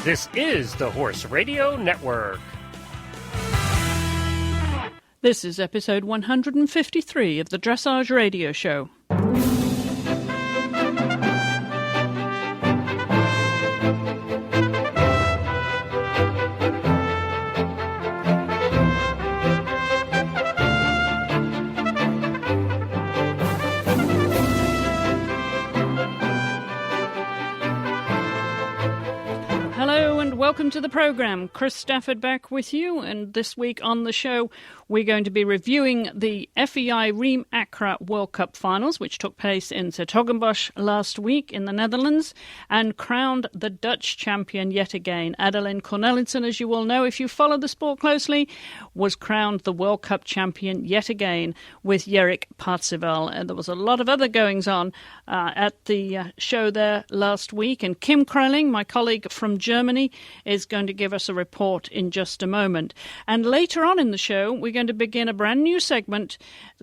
This is the Horse Radio Network. This is episode 153 of the Dressage Radio Show. Welcome to the program. Chris Stafford back with you, and this week on the show we're going to be reviewing the FEI Reem Acra World Cup finals, which took place in 's-Hertogenbosch last week in the Netherlands and crowned the Dutch champion yet again. Adeline Cornelissen, as you all know if you follow the sport closely, was crowned the World Cup champion yet again with Erik Parzival. And there was a lot of other goings on at the show there last week, and Kim Krelling, my colleague from Germany, is going to give us a report in just a moment. And later on in the show, we're going to begin a brand new segment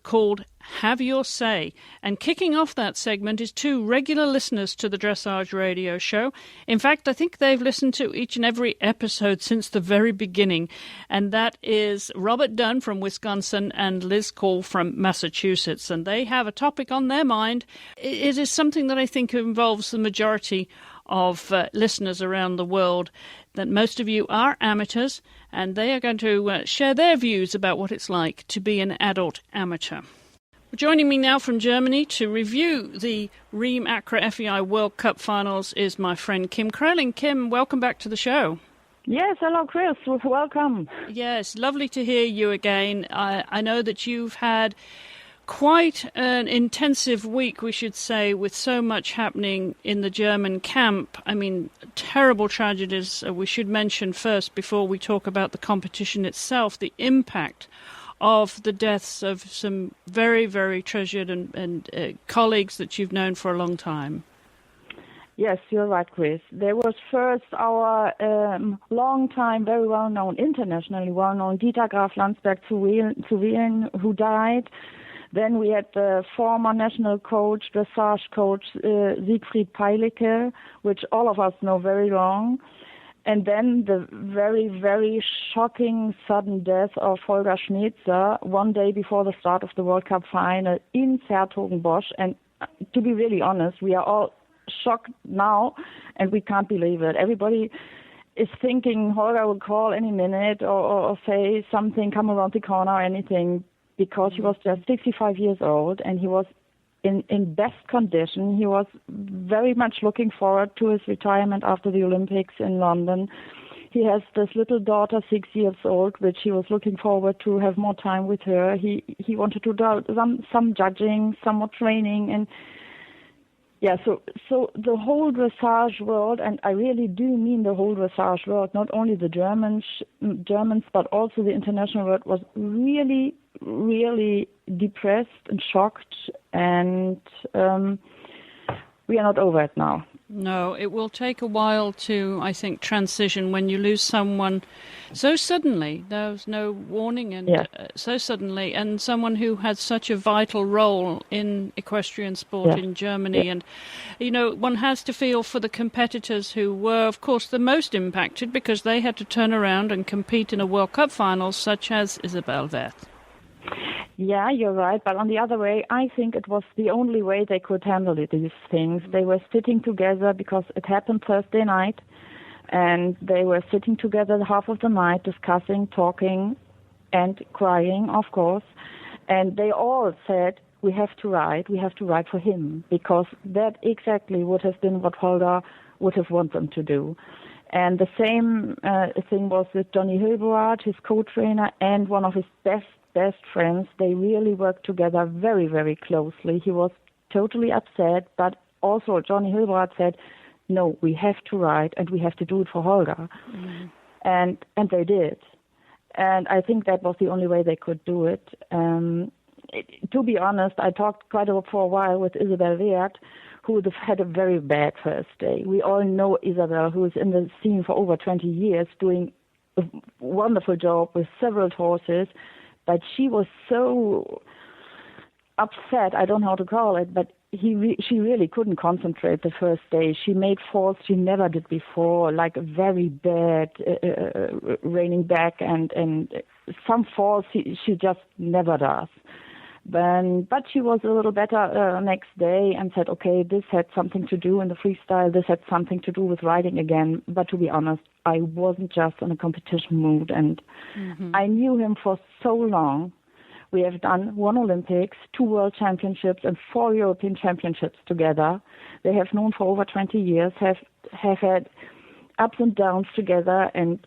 called Have Your Say. And kicking off that segment is two regular listeners to the Dressage Radio Show. In fact, I think they've listened to each and every episode since the very beginning. And that is Robert Dunn from Wisconsin and Liz Call from Massachusetts. And they have a topic on their mind. It is something that I think involves the majority of listeners around the world, that most of you are amateurs, and they are going to share their views about what it's like to be an adult amateur. Joining me now from Germany to review the Reem Acra FEI World Cup finals is my friend Kim Krelling. Kim, welcome back to the show. Yes, hello Chris, welcome. Yes, lovely to hear you again. I know that you've had quite an intensive week, we should say, with so much happening in the German camp. I mean, terrible tragedies. We should mention first, before we talk about the competition itself, the impact of the deaths of some very, very treasured and colleagues that you've known for a long time. Yes, you're right, Chris. There was first our long time, very well-known, internationally well-known Dieter Graf Landsberg zu Wielen, who died. Then we had the former national coach, dressage coach, Siegfried Peilicke, which all of us know very long. And then the very, very shocking sudden death of Holger Schmetzer one day before the start of the World Cup final in 's-Hertogenbosch. And to be really honest, we are all shocked now, and we can't believe it. Everybody is thinking Holger will call any minute or say something, come around the corner or anything, because he was just 65 years old and he was in best condition. He was very much looking forward to his retirement after the Olympics in London. He has this little daughter, 6 years old, which he was looking forward to have more time with her. He wanted to do some judging, some more training, and yeah, so the whole dressage world, and I really do mean the whole dressage world, not only the Germans, but also the international world, was really, really depressed and shocked, and we are not over it now. No, it will take a while to, I think, transition when you lose someone so suddenly. There was no warning, and so suddenly, and someone who had such a vital role in equestrian sport in Germany. And, you know, one has to feel for the competitors who were, of course, the most impacted, because they had to turn around and compete in a World Cup final, such as Isabel Werth. Yeah, you're right. But on the other way, I think it was the only way they could handle these things. They were sitting together because it happened Thursday night, and they were sitting together half of the night, discussing, talking, and crying, of course. And they all said, we have to ride for him, because that exactly would have been what Holger would have wanted them to do. And the same thing was with Johnny Hilberath, his co-trainer, and one of his best friends. They really worked together very, very closely. He was totally upset, but also Johnny Hilberath said, no, we have to ride and we have to do it for Holger. Mm-hmm. And they did. And I think that was the only way they could do it. To be honest, I talked for a while with Isabel Werth, who had a very bad first day. We all know Isabel, who is in the scene for over 20 years, doing a wonderful job with several horses. But she was so upset, I don't know how to call it, but she really couldn't concentrate the first day. She made falls she never did before, like a very bad reining back and some falls she just never does. But she was a little better next day and said, okay, this had something to do in the freestyle, this had something to do with riding again. But to be honest, I wasn't just in a competition mood, and I knew him for so long. We have done 1 Olympics, 2 World Championships, and 4 European Championships together. They have known for over 20 years, have had ups and downs together, and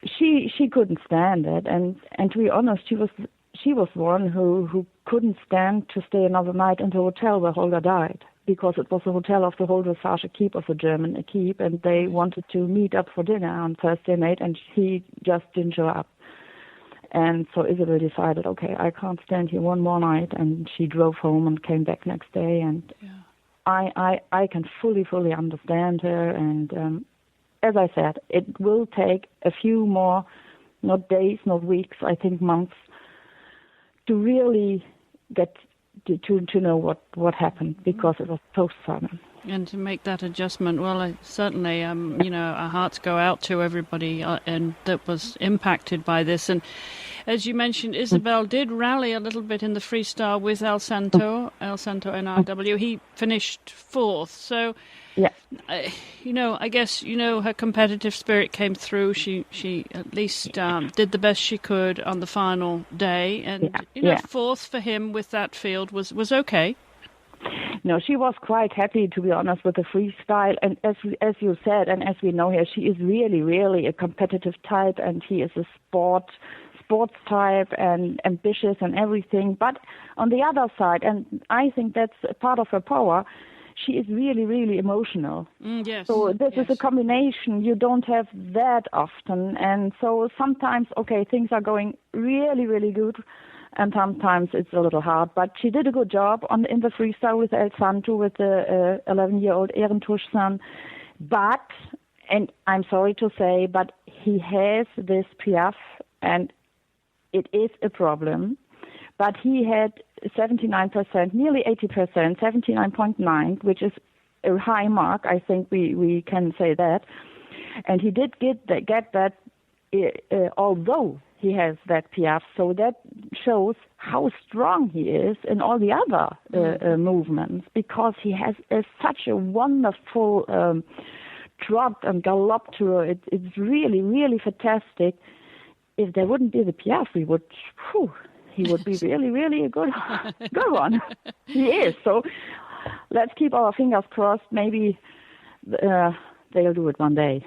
she couldn't stand it. And to be honest, she was one who couldn't stand to stay another night in the hotel where Holger died, because it was the hotel of the whole Dressage equipe of the German equipe, and they wanted to meet up for dinner on Thursday night, and he just didn't show up. And so Isabel decided, okay, I can't stand here one more night, and she drove home and came back next day. And I can fully understand her. And as I said, it will take a few more, not days, not weeks, I think months, to really get to know what happened, because it was so sudden. And to make that adjustment, well, certainly, our hearts go out to everybody and that was impacted by this. And as you mentioned, Isabel did rally a little bit in the freestyle with El Santo NRW. He finished 4th. So, yeah. I guess, her competitive spirit came through. She at least did the best she could on the final day. And, 4th for him with that field was okay. No, she was quite happy, to be honest, with the freestyle. And as you said, and as we know here, she is really, really a competitive type, and he is a sports type and ambitious and everything. But on the other side, and I think that's a part of her power, she is really, really emotional. Yes. So this is a combination you don't have that often. And so sometimes, okay, things are going really, really good, and sometimes it's a little hard. But she did a good job in the freestyle with El Santo, with the 11-year-old Ehrentusch son. But, and I'm sorry to say, but he has this Piaf, and it is a problem. But he had 79%, nearly 80%, 79.9, which is a high mark. I think we can say that. And he did get that, although he has that Piaf. So that shows how strong he is in all the other movements, because he has such a wonderful trot and gallop to it. It's really, really fantastic. If there wouldn't be the Piaf, he would be really, really a good one. He is. So let's keep our fingers crossed. Maybe they'll do it one day.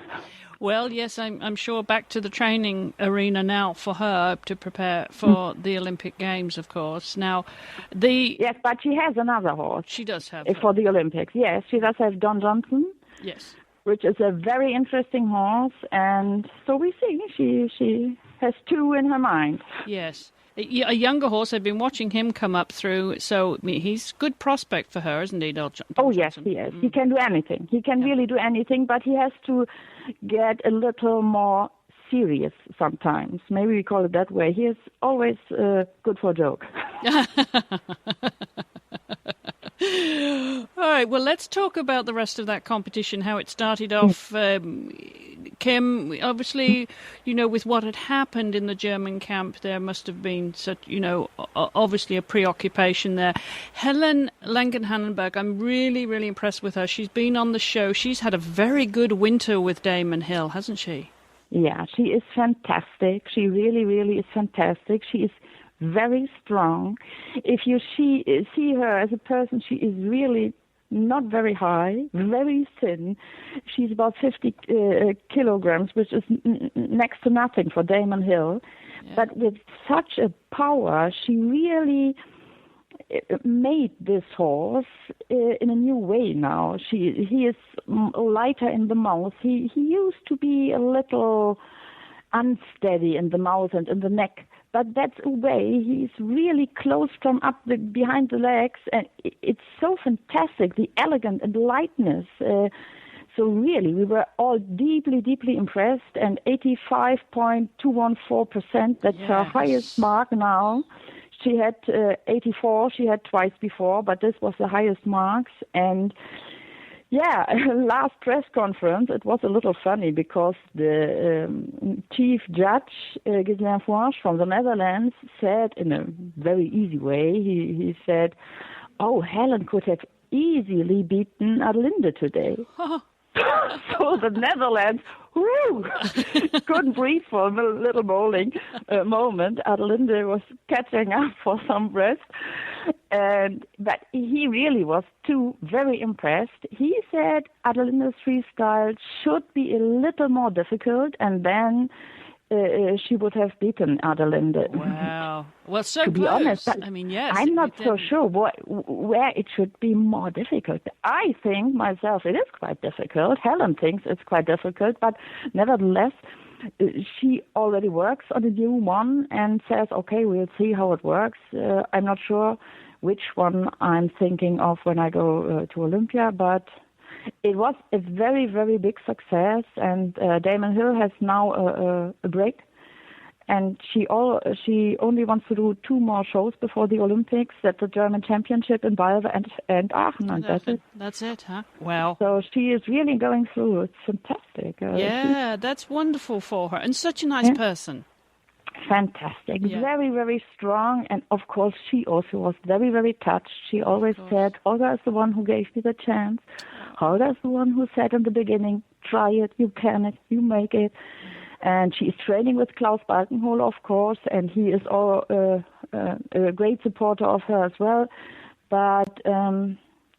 Well, yes, I'm sure back to the training arena now for her to prepare for the Olympic Games, of course. Now, Yes, but she has another horse. She does have for the Olympics. Yes, she does have Don Johnson. Yes. Which is a very interesting horse, and so we see she has 2 in her mind. Yes. A younger horse, I've been watching him come up through, so he's a good prospect for her, isn't he, Don Johnson? Oh, yes, he is. He can do anything. He can really do anything, but he has to get a little more serious sometimes. Maybe we call it that way. He is always good for a joke. All right, well, let's talk about the rest of that competition, how it started off. Kim, obviously, with what had happened in the German camp, there must have been such, obviously a preoccupation there. Helen Langenhannenberg, I'm really, really impressed with her. She's been on the show. She's had a very good winter with Damon Hill, hasn't she? Yeah, she is fantastic. She really, really is fantastic. She is very strong. If you see her as a person, she is really not very high, very thin. She's about 50 kilograms, which is next to nothing for Damon Hill. Yeah. But with such a power, she really made this horse in a new way now. He is lighter in the mouth. He used to be a little unsteady in the mouth and in the neck. But that's a way. He's really close from behind the legs, and it's so fantastic, the elegance and lightness. So really, we were all deeply, deeply impressed, and 85.214%, that's her highest mark now. She had 84. She had twice before, but this was the highest marks. And yeah, last press conference, it was a little funny because the chief judge, Ghislain Fouange from the Netherlands, said in a very easy way, he said, "Oh, Helen could have easily beaten Adelinde today." So the Netherlands, couldn't breathe for a little moment. Adelinde was catching up for some breath. But he really was too very impressed. He said Adelinde's freestyle should be a little more difficult, and then she would have beaten Adelinde. Wow. Well, so to close. Be honest, I mean, yes. I'm not so sure where it should be more difficult. I think myself it is quite difficult. Helen thinks it's quite difficult, but nevertheless, she already works on a new one and says, okay, we'll see how it works. I'm not sure which one I'm thinking of when I go to Olympia, but it was a very, very big success, and Damon Hill has now a break, and she only wants to do 2 more shows before the Olympics, at the German Championship in Balve and Aachen, and that's it. That's it, huh? Wow. So she is really going through. It's fantastic. That's wonderful for her, and such a nice person. Fantastic. Yeah. Very, very strong. And of course, she also was very, very touched. She always said, Olga is the one who gave me the chance. Olga is the one who said in the beginning, try it, you can it, you make it. And she is training with Klaus Balkenhol, of course, and he is a great supporter of her as well. But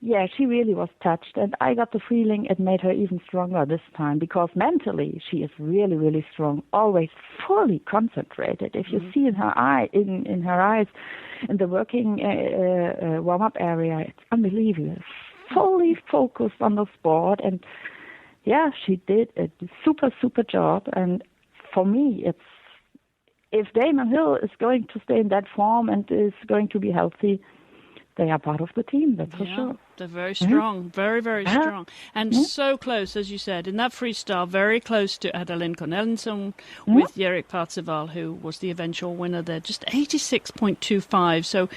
yeah, she really was touched, and I got the feeling it made her even stronger this time, because mentally she is really, really strong, always fully concentrated. If you see in her eyes, in the working warm-up area, it's unbelievable. Fully focused on the sport, and yeah, she did a super, super job. And for me, if Damon Hill is going to stay in that form and is going to be healthy, they are part of the team, that's for sure. They're very strong, very, very strong. And so close, as you said, in that freestyle, very close to Adeline Cornelissen with Erik Parzival, who was the eventual winner there, just 86.25. So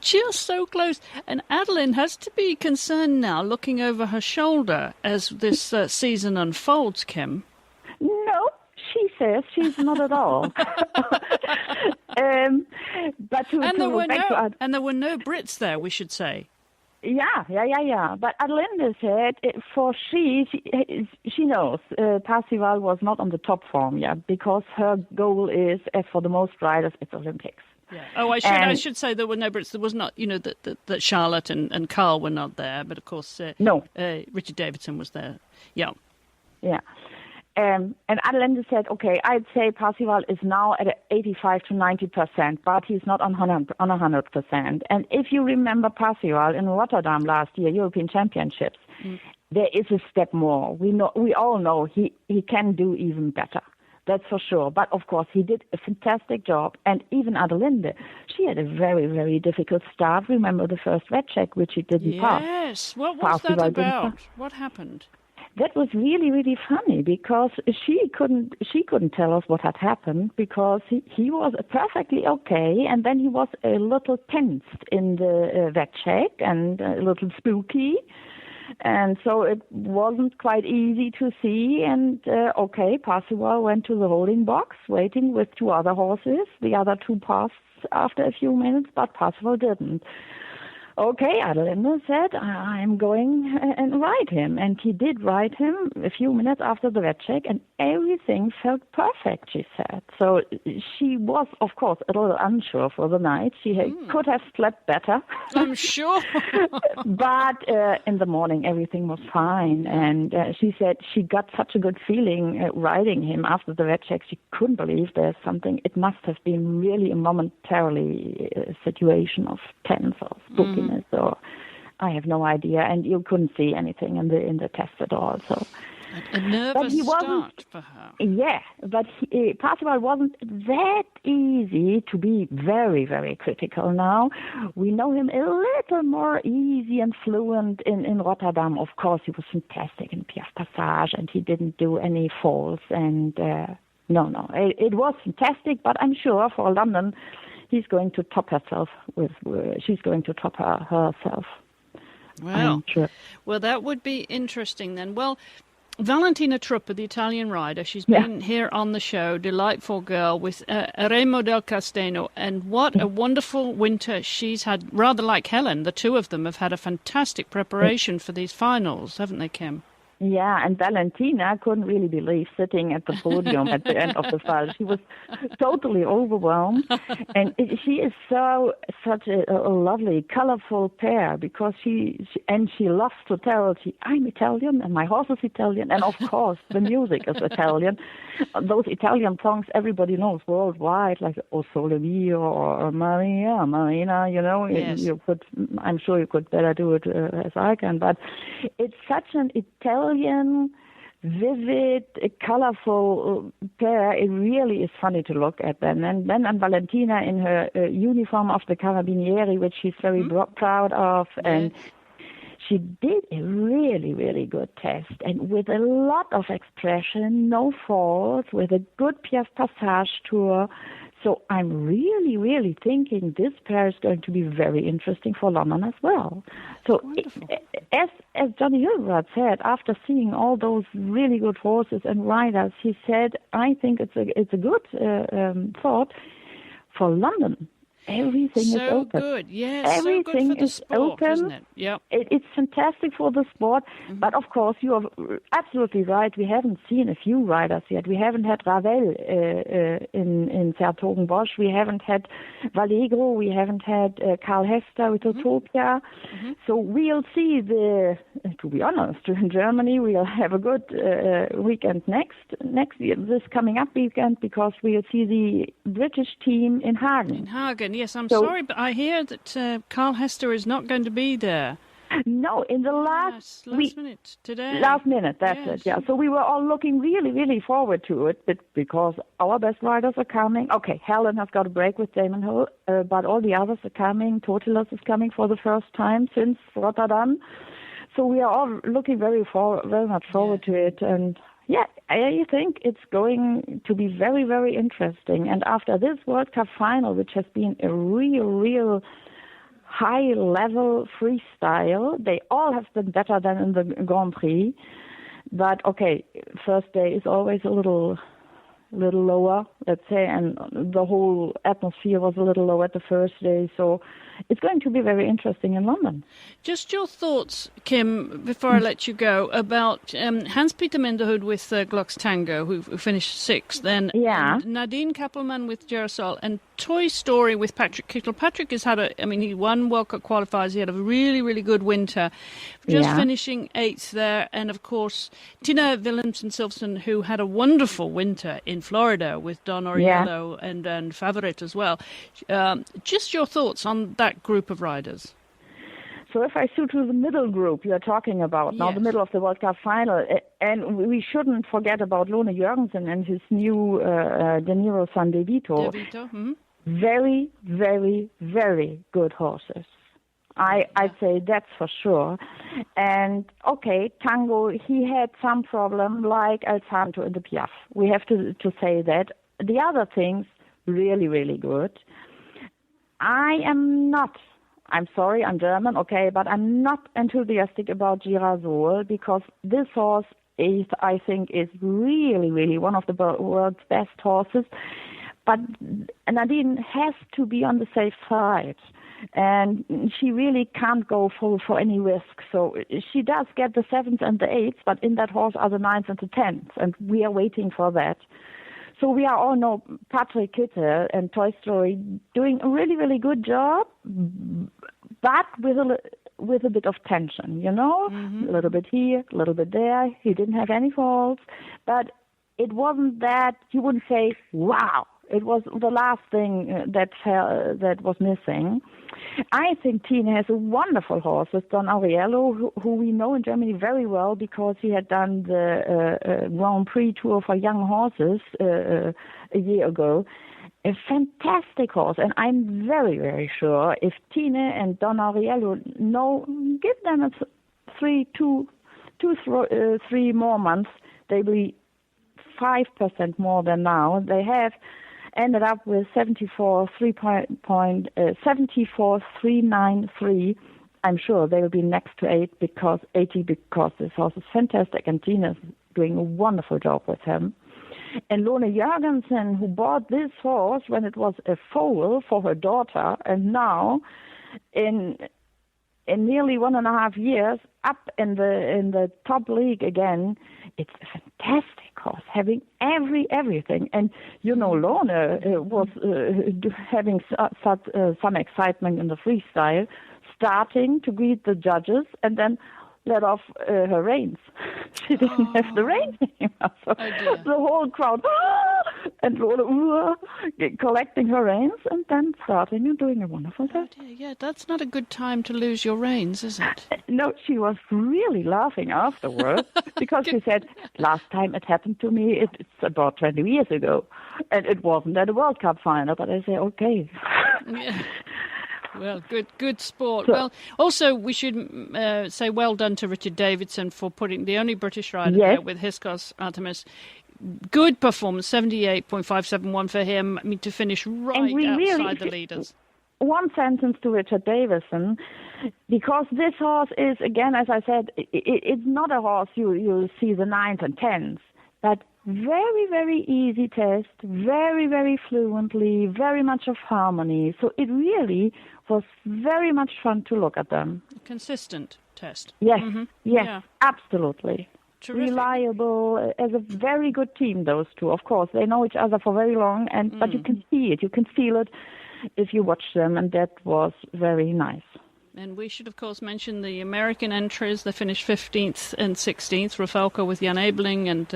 just so close. And Adeline has to be concerned now, looking over her shoulder as this season unfolds, Kim. No, she says she's not at all. But there were no Brits there, we should say. Yeah. But Adelinde said, she knows Parzival was not on the top form yet, because her goal is, as for the most riders, it's Olympics. Yeah. Oh, I should say there were no Brits. There was not, that Charlotte and Carl were not there, but of course, no. Richard Davidson was there. Yeah. Yeah. And Adelinde said, okay, I'd say Parzival is now at 85 to 90%, but he's not on 100%. And if you remember Parzival in Rotterdam last year, European Championships, there is a step more. We all know he can do even better. That's for sure. But of course, he did a fantastic job. And even Adelinde, she had a very, very difficult start. Remember the first red check, which he didn't pass. Yes. What was that about? What happened? That was really, really funny, because she couldn't tell us what had happened, because he was perfectly okay, and then he was a little tensed in the vet check and a little spooky, and so it wasn't quite easy to see. And Parzival went to the holding box, waiting with 2 other horses. The other 2 passed after a few minutes, but Parzival didn't. Okay, Adelinde said, I'm going and ride him. And he did ride him a few minutes after the red check, and everything felt perfect, she said. So she was, of course, a little unsure for the night. She could have slept better. I'm sure. But in the morning, everything was fine. And she said she got such a good feeling riding him after the red check. She couldn't believe there's something. It must have been really a momentarily situation of tense or spooky. So I have no idea, and you couldn't see anything in the test at all. So a nervous start for her. Yeah, but Parzival wasn't that easy to be very, very critical now. We know him a little more easy and fluent in Rotterdam. Of course, he was fantastic in Piaf Passage, and he didn't do any falls. And no, it was fantastic. But I'm sure for London, he's going to top herself she's going to top herself. Well, sure. Well, that would be interesting then. Well, Valentina Trupper, the Italian rider, she's been here on the show, delightful girl with Remo del Casteno, and what a wonderful winter she's had. Rather like Helen, the two of them have had a fantastic preparation for these finals, haven't they, Kim? Yeah, and Valentina couldn't really believe sitting at the podium at the end of the final. She was totally overwhelmed, and she is such a lovely, colorful pair because she loves to tell I'm Italian and my horse is Italian, and of course the music is Italian. Those Italian songs everybody knows worldwide, like O Sole Mio or Maria, Marina. You know, yes. I'm sure you could better do it as I can, but it's such an Italian, vivid, colorful pair. It really is funny to look at them. And then Valentina in her uniform of the Carabinieri, which she's very proud of, and she did a really, really good test, and with a lot of expression, no faults, with a good Piaf Passage tour. So I'm really, really thinking this pair is going to be very interesting for London as well. So as Johnny Hildebrand said, after seeing all those really good horses and riders, he said, I think it's a good thought for London. Everything is open. So good, yes. Everything so good for the sport, open. Isn't it? Yep. It's fantastic for the sport, but of course you are absolutely right. We haven't seen a few riders yet. We haven't had Ravel in Sertogenbosch. We haven't had Vallegro. We haven't had Karl Hester with Utopia. So we'll see to be honest, in Germany we'll have a good weekend next year, this coming up weekend, because we'll see the British team in Hagen. In Hagen. Yes, I'm sorry, but I hear that Karl Hester is not going to be there. No, in the last minute today. Last minute, that's it, yeah. So we were all looking really, really forward to it, but because our best riders are coming. Okay, Helen has got a break with Damon Hill, but all the others are coming. Totilas is coming for the first time since Rotterdam. So we are all looking very much forward to it, and yeah, I think it's going to be very, very interesting. And after this World Cup final, which has been a real high-level freestyle, they all have been better than in the Grand Prix. But, okay, first day is always a little lower, let's say, and the whole atmosphere was a little low at the first day. So it's going to be very interesting in London. Just your thoughts, Kim, before I let you go, about Hans-Peter Minderhood with Glocks Tango, who finished sixth, then Nadine Kappelman with Girasol, and Toy Story with Patrick Kittel. Patrick has had he won World Cup qualifiers. He had a really, really good winter, just finishing eighth there. And, of course, Tina Willemsen-Silverson, who had a wonderful winter in Florida with Don Oriello and Favorit as well. Just your thoughts on that group of riders. So if I shoot to the middle group you're talking about, now the middle of the World Cup final, and we shouldn't forget about Lone Jørgensen and his new De Niro San De Vito. Very, very, very good horses. I'd say that's for sure. And, okay, Tango, he had some problem like El Santo in the Piaf. We have to say that. The other things, really, really good. I'm sorry, I'm German, okay, but I'm not enthusiastic about Girasol because this horse I think is really, really one of the world's best horses. But Nadine has to be on the safe side, and she really can't go for any risk. So she does get the 7th and the 8th, but in that horse are the 9th and the 10th, and we are waiting for that. So we are all know Patrick Kittel and Toy Story doing a really, really good job, but with a bit of tension, you know, a little bit here, a little bit there. He didn't have any faults, but it wasn't that you wouldn't say, wow. It was the last thing that was missing. I think Tina has a wonderful horse with Don Ariello, who we know in Germany very well because he had done the Grand Prix tour for young horses a year ago. A fantastic horse, and I'm very, very sure if Tina and Don Ariello give them 3 more months, they will be 5% more than now. They have ended up with 74.393. I'm sure they will be next to 80 because this horse is fantastic, and Tina's doing a wonderful job with him. And Lone Jørgensen, who bought this horse when it was a foal for her daughter, and now in nearly 1.5 years up in the top league again. It's a fantastic horse, having everything. And Lone was having some excitement in the freestyle, starting to greet the judges, and then let off her reins. She didn't have the reins anymore. So the whole crowd, and Lone collecting her reins, and then starting and doing a wonderful job. Yeah, that's not a good time to lose your reins, is it? No, she was really laughing afterwards because she said, last time it happened to me, it's about 20 years ago, and it wasn't at a World Cup final. But I say, okay. Yeah. Well, good sport. Well, also we should say well done to Richard Davidson for putting the only British rider there with Hystos Artemis. Good performance, 78.571 for him. I mean, to finish outside the leaders. One sentence to Richard Davidson, because this horse is, again, as I said, it's not a horse you see the 9s and 10s, but very, very easy test, very, very fluently, very much of harmony. So it really was very much fun to look at them. A consistent test. Yes, yes, absolutely. Terrific. Reliable, as a very good team, those two. Of course, they know each other for very long, but you can see it, you can feel it if you watch them, and that was very nice. And we should, of course, mention the American entries. They finished 15th and 16th. Rafelka with Jan Ebeling, and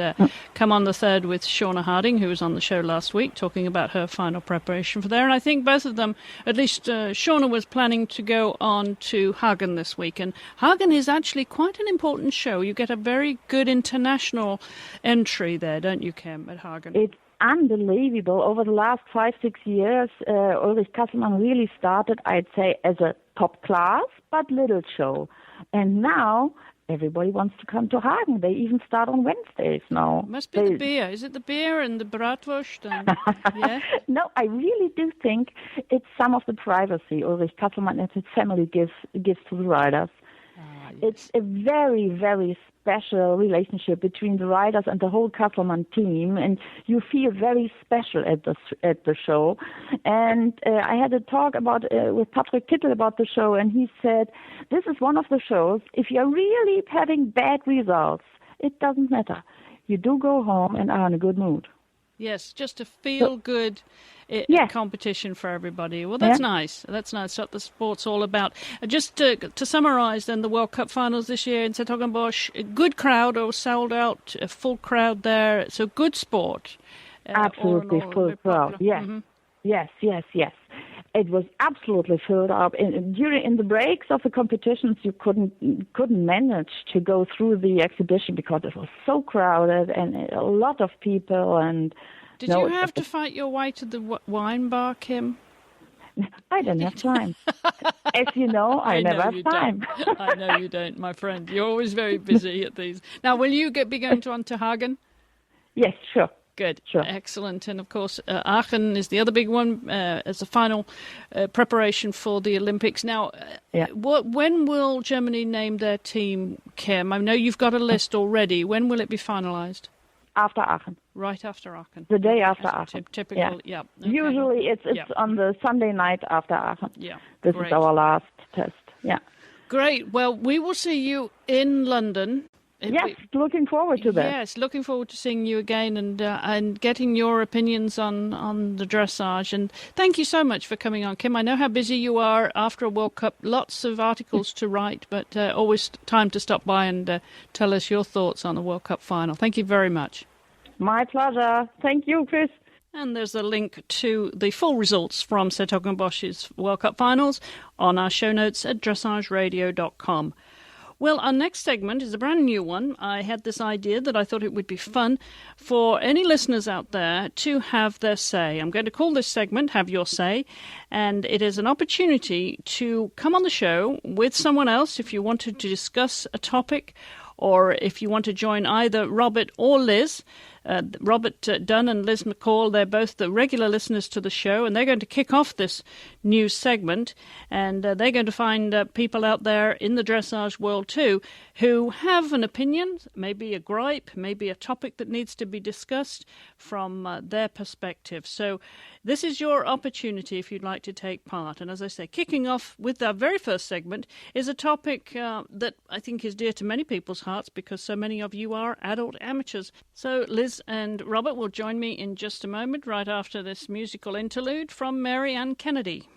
come on the third with Shauna Harding, who was on the show last week, talking about her final preparation for there. And I think both of them, at least Shauna was planning to go on to Hagen this week. And Hagen is actually quite an important show. You get a very good international entry there, don't you, Kim, at Hagen? It's unbelievable. Over the last 5-6 years, Ulrich Kasselmann really started, I'd say, as a top class, but little show. And now everybody wants to come to Hagen. They even start on Wednesdays now. Must be the beer. Is it the beer and the bratwurst? And, yeah? No, I really do think it's some of the privacy Ulrich Kasselmann and his family gives to the riders. Yes. It's a very, very special relationship between the riders and the whole Kasselmann team, and you feel very special at the show. And I had a talk with Patrick Kittel about the show, and he said, this is one of the shows, if you're really having bad results, it doesn't matter. You do go home and are in a good mood. Yes, just a feel-good competition for everybody. Well, that's nice. That's nice. That's what the sport's all about. Just to summarise, then, the World Cup finals this year in Zettogenbosch, a good crowd, or sold out, a full crowd there. So good sport. Absolutely full crowd. Yes. Mm-hmm. Yes. It was absolutely filled up. In the breaks of the competitions, you couldn't manage to go through the exhibition because it was so crowded and a lot of people. And did you have to fight your way to the wine bar, Kim? I didn't have time. As you know, I never have time. I know you don't, my friend. You're always very busy at these. Now, will you be going on to Hagen? Yes, sure. Good. Sure. Excellent. And, of course, Aachen is the other big one as a final preparation for the Olympics. Now, when will Germany name their team, Kim? I know you've got a list already. When will it be finalised? After Aachen. Right after Aachen. The day after Aachen. Typical, yeah. Okay. Usually it's on the Sunday night after Aachen. Yeah. This is our last test. Yeah. Great. Well, we will see you in London. Yes, looking forward to that. Yes, looking forward to seeing you again and getting your opinions on the dressage. And thank you so much for coming on, Kim. I know how busy you are after a World Cup. Lots of articles to write, but always time to stop by and tell us your thoughts on the World Cup final. Thank you very much. My pleasure. Thank you, Chris. And there's a link to the full results from Zettogenbosch's World Cup finals on our show notes at dressageradio.com. Well, our next segment is a brand new one. I had this idea that I thought it would be fun for any listeners out there to have their say. I'm going to call this segment Have Your Say, and it is an opportunity to come on the show with someone else if you wanted to discuss a topic, or if you want to join either Robert or Liz Robert Dunn and Liz McCall, they're both the regular listeners to the show, and they're going to kick off this new segment, and they're going to find people out there in the dressage world too who have an opinion, maybe a gripe, maybe a topic that needs to be discussed from their perspective. So this is your opportunity if you'd like to take part. And as I say, kicking off with our very first segment is a topic that I think is dear to many people's hearts because so many of you are adult amateurs. So Liz and Robert will join me in just a moment, right after this musical interlude from Mary Ann Kennedy.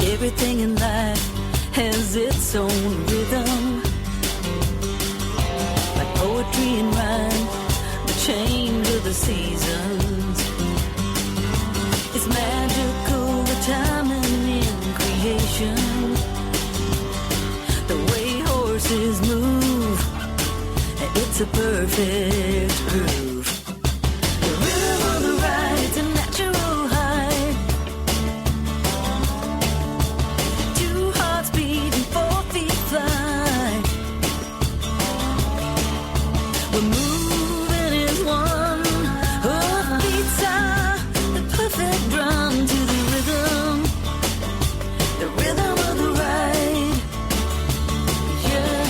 Everything in life has its own rhythm, like poetry and rhyme, the change of the seasons. It's magical, the timing in creation, the way horses move, it's a perfect groove. The rhythm of the ride, it's a natural high. We're moving as one, beats are the perfect drum to the rhythm of the ride, yeah.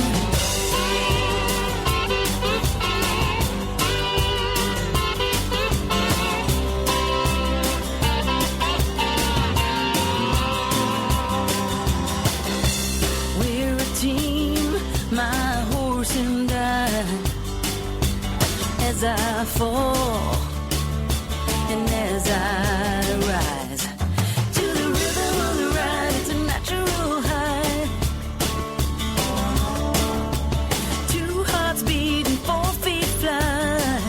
We're a team, my horse and I. As I fall and as I rise to the rhythm of the ride, it's a natural high. Two hearts beating, 4 feet fly.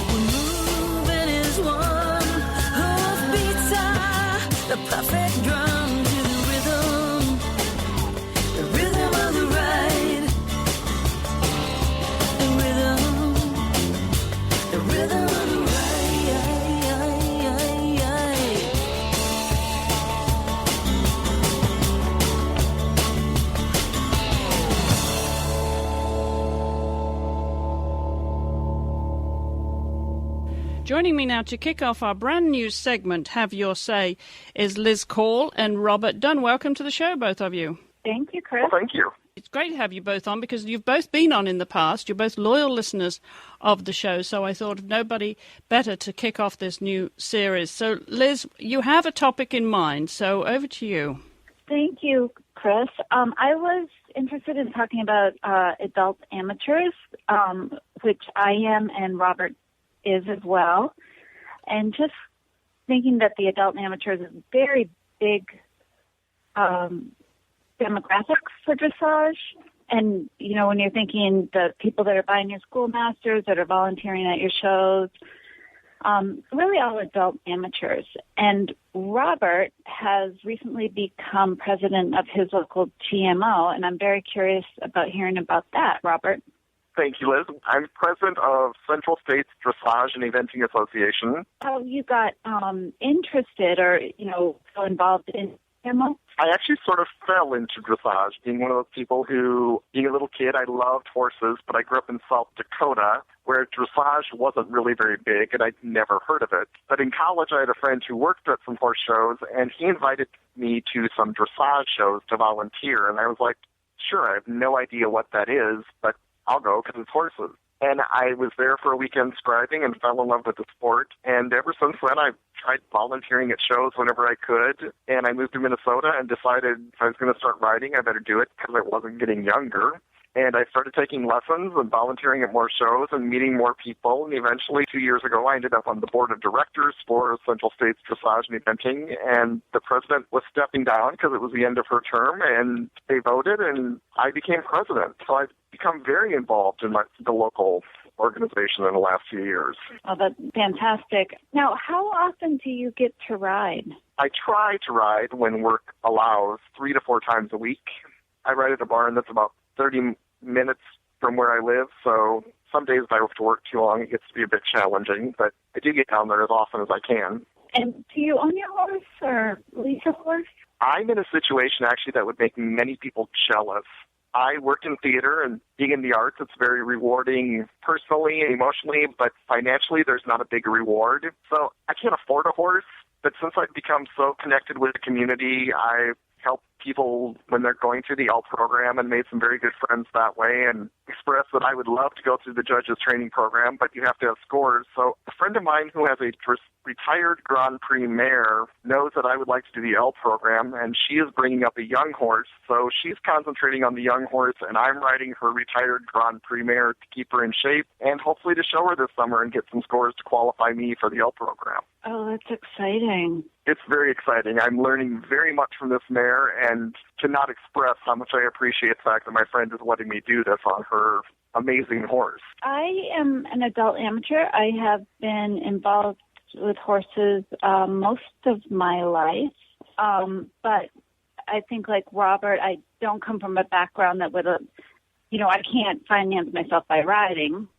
We're moving as one. Hoofbeats are the perfect drum to the rhythm of the ride. The rhythm of the ride. Joining me now to kick off our brand new segment, Have Your Say, is Liz Call and Robert Dunn. Welcome to the show, both of you. Thank you, Chris. Well, thank you. It's great to have you both on because you've both been on in the past. You're both loyal listeners of the show, so I thought of nobody better to kick off this new series. So, Liz, you have a topic in mind, so over to you. Thank you, Chris. I was interested in talking about adult amateurs, which I am and Robert is as well, and just thinking that the adult amateurs is a very big demographics for dressage. And, you know, when you're thinking the people that are buying your schoolmasters, that are volunteering at your shows, really all adult amateurs. And Robert has recently become president of his local GMO, and I'm very curious about hearing about that, Robert. Thank you, Liz. I'm president of Central States Dressage and Eventing Association. How you got interested or, you know, so involved in GMO? I actually sort of fell into dressage, being one of those people who, being a little kid, I loved horses, but I grew up in South Dakota, where dressage wasn't really very big, and I'd never heard of it. But in college, I had a friend who worked at some horse shows, and he invited me to some dressage shows to volunteer, and I was like, sure, I have no idea what that is, but I'll go because it's horses. And I was there for a weekend scribing and fell in love with the sport. And ever since then, I've tried volunteering at shows whenever I could. And I moved to Minnesota and decided if I was going to start riding, I better do it because I wasn't getting younger. And I started taking lessons and volunteering at more shows and meeting more people. And eventually, 2 years ago, I ended up on the board of directors for Central States Dressage and Eventing. And the president was stepping down because it was the end of her term. And they voted, and I became president. So I've become very involved in the local organization in the last few years. Oh, that's fantastic. Now, how often do you get to ride? I try to ride when work allows 3 to 4 times a week. I ride at a barn that's about 30 minutes from where I live, so some days if I have to work too long, it gets to be a bit challenging, but I do get down there as often as I can. And do you own your horse or lease a horse? I'm in a situation, actually, that would make many people jealous. I work in theater, and being in the arts, it's very rewarding personally, emotionally, but financially, there's not a big reward. So I can't afford a horse, but since I've become so connected with the community, I've helped people when they're going through the L program and made some very good friends that way, and expressed that I would love to go through the judges training program, but you have to have scores. So a friend of mine who has a retired Grand Prix mare knows that I would like to do the L program, and she is bringing up a young horse. So she's concentrating on the young horse, and I'm riding her retired Grand Prix mare to keep her in shape and hopefully to show her this summer and get some scores to qualify me for the L program. Oh, that's exciting. It's very exciting. I'm learning very much from this mare and cannot express how much I appreciate the fact that my friend is letting me do this on her amazing horse. I am an adult amateur. I have been involved with horses most of my life, but I think like Robert, I don't come from a background that would, I can't finance myself by riding.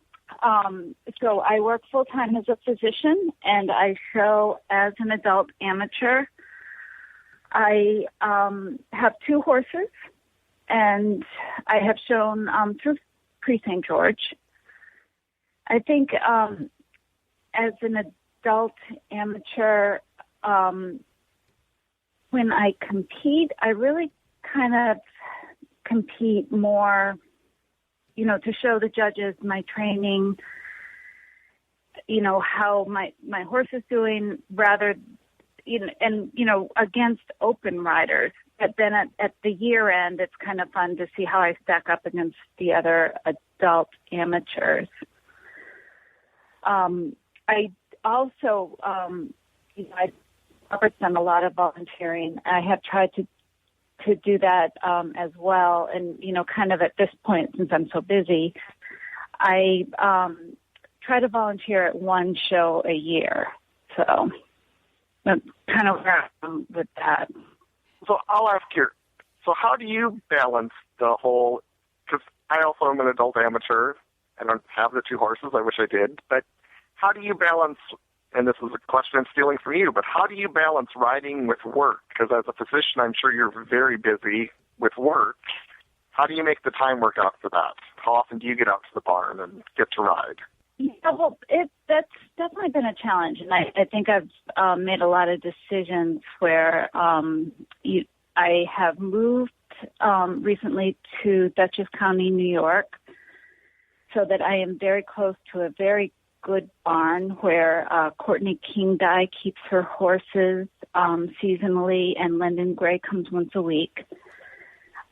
So I work full-time as a physician, and I show as an adult amateur. I have 2 horses, and I have shown through Pre-St. George. I think as an adult amateur, when I compete, I really kind of compete more, to show the judges my training, how my horse is doing, rather, against open riders. But then at the year end, it's kind of fun to see how I stack up against the other adult amateurs. I also, Robert's done a lot of volunteering. I have tried to do that as well. And, kind of at this point, since I'm so busy, I try to volunteer at 1 show a year. So that's kind of where I'm with that. So I'll ask here, so how do you balance the whole, because I also am an adult amateur. I don't have the 2 horses. I wish I did. But how do you balance, and this is a question I'm stealing from you, but how do you balance riding with work? Because as a physician, I'm sure you're very busy with work. How do you make the time work out for that? How often do you get out to the barn and get to ride? Yeah, well, that's definitely been a challenge, and I think I've made a lot of decisions where I have moved recently to Dutchess County, New York, so that I am very close to a very good barn where Courtney King Dye keeps her horses seasonally, and Lyndon Gray comes once a week.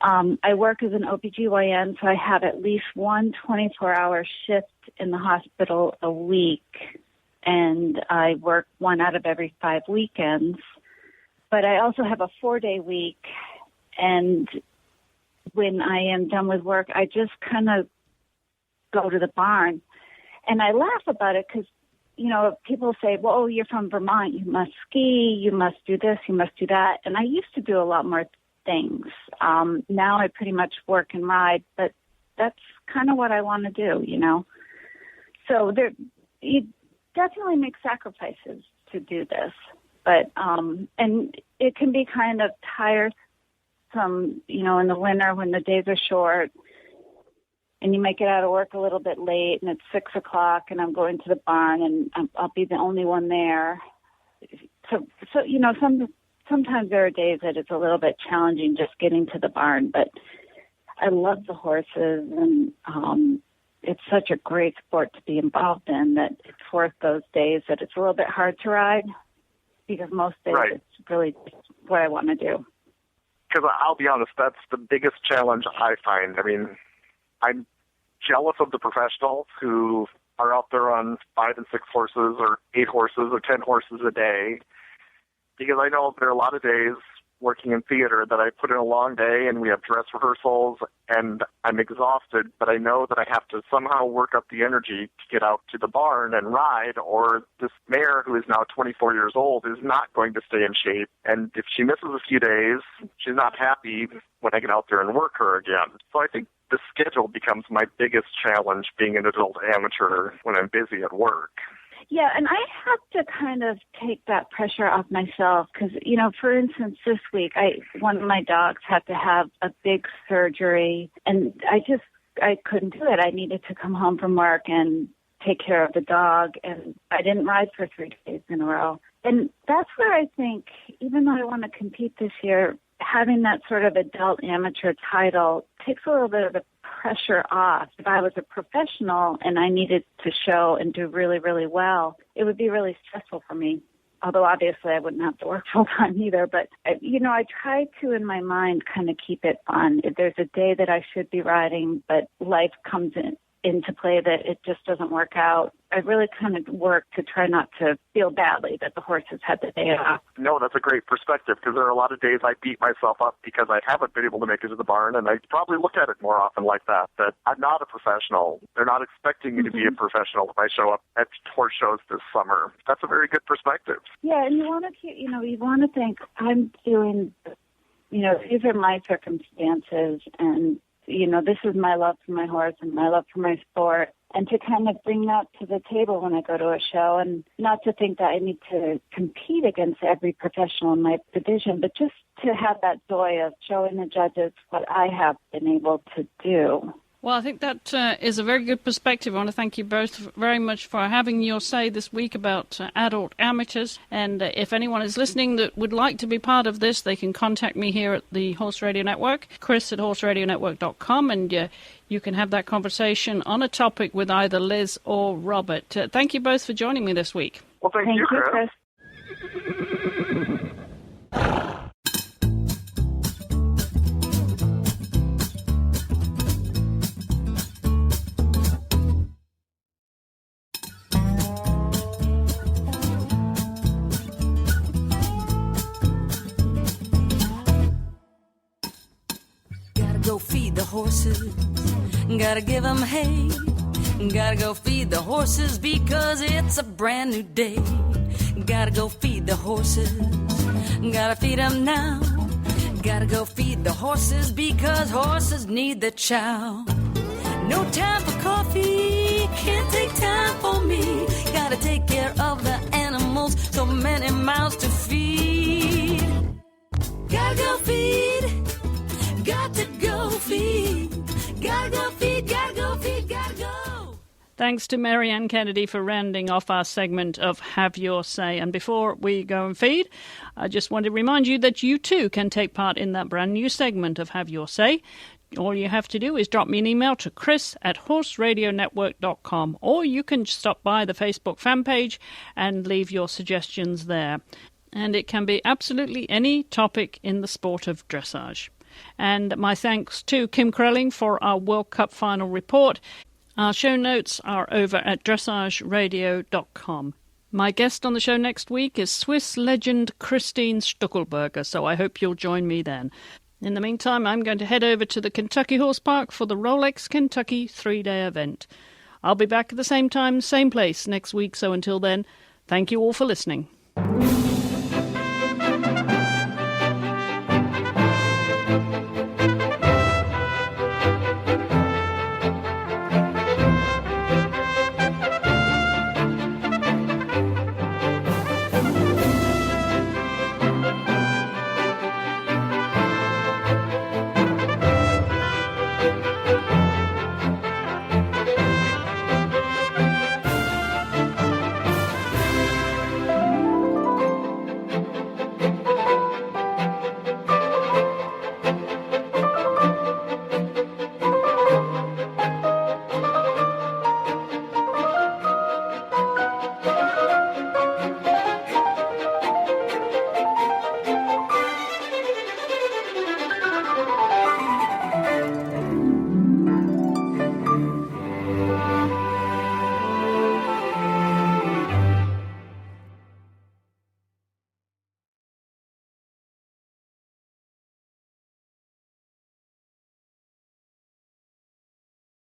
I work as an OBGYN, so I have at least 1 24-hour shift in the hospital a week, and I work 1 out of every 5 weekends. But I also have a 4-day week, and when I am done with work, I just kind of go to the barn. And I laugh about it because, people say, well, you're from Vermont, you must ski, you must do this, you must do that. And I used to do a lot more things. Now I pretty much work and ride, but that's kind of what I want to do, So you definitely make sacrifices to do this. But, and it can be kind of tiresome, in the winter when the days are short, and you make it out of work a little bit late, and it's 6 o'clock, and I'm going to the barn, and I'll be the only one there. So sometimes there are days that it's a little bit challenging just getting to the barn, but I love the horses, and it's such a great sport to be involved in that it's worth those days that it's a little bit hard to ride, because most days It's really what I want to do. Because I'll be honest, that's the biggest challenge I find. I mean, I'm jealous of the professionals who are out there on 5 and 6 horses or 8 horses or 10 horses a day, because I know there are a lot of days working in theater that I put in a long day and we have dress rehearsals and I'm exhausted, but I know that I have to somehow work up the energy to get out to the barn and ride, or this mare who is now 24 years old is not going to stay in shape. And if she misses a few days, she's not happy when I get out there and work her again. So I think the schedule becomes my biggest challenge being an adult amateur when I'm busy at work. Yeah, and I have to kind of take that pressure off myself because, you know, for instance, this week, one of my dogs had to have a big surgery, and I couldn't do it. I needed to come home from work and take care of the dog, and I didn't ride for 3 days in a row. And that's where I think, even though I want to compete this year, having that sort of adult amateur title takes a little bit of the pressure off. If I was a professional and I needed to show and do really, really well, it would be really stressful for me. Although obviously I wouldn't have to work full time either. But, you know, I try to, in my mind, kind of keep it fun. If there's a day that I should be riding, but life comes into play that it just doesn't work out, I really kind of work to try not to feel badly that the horses had the day off. No, that's a great perspective, because there are a lot of days I beat myself up because I haven't been able to make it to the barn, and I probably look at it more often like that I'm not a professional. They're not expecting me to be a professional if I show up at horse shows this summer. That's a very good perspective. Yeah, and you want to think, I'm doing, you know, these are my circumstances, and you know, this is my love for my horse and my love for my sport, and to kind of bring that to the table when I go to a show, and not to think that I need to compete against every professional in my division, but just to have that joy of showing the judges what I have been able to do. Well, I think that is a very good perspective. I want to thank you both very much for having your say this week about adult amateurs. And if anyone is listening that would like to be part of this, they can contact me here at the Horse Radio Network, chris@horseradionetwork.com, and you can have that conversation on a topic with either Liz or Robert. Thank you both for joining me this week. Well, thank you, Chris. Go feed the horses, gotta give them hay. Gotta go feed the horses because it's a brand new day. Gotta go feed the horses, gotta feed them now. Gotta go feed the horses because horses need the chow. No time for coffee, can't take time for me. Gotta take care of the animals, so many mouths to feed. Gotta go feed, got to go feed. Gotta go feed, gotta go feed, gotta go. Thanks to Marianne Kennedy for rounding off our segment of Have Your Say. And before we go and feed, I just want to remind you that you too can take part in that brand new segment of Have Your Say. All you have to do is drop me an email to chris@horseradionetwork.com, or you can stop by the Facebook fan page and leave your suggestions there. And it can be absolutely any topic in the sport of dressage. And my thanks to Kim Krelling for our World Cup final report. Our show notes are over at dressageradio.com. My guest on the show next week is Swiss legend Christine Stuckelberger, so I hope you'll join me then. In the meantime, I'm going to head over to the Kentucky Horse Park for the Rolex Kentucky 3-day event. I'll be back at the same time, same place next week, so until then, thank you all for listening.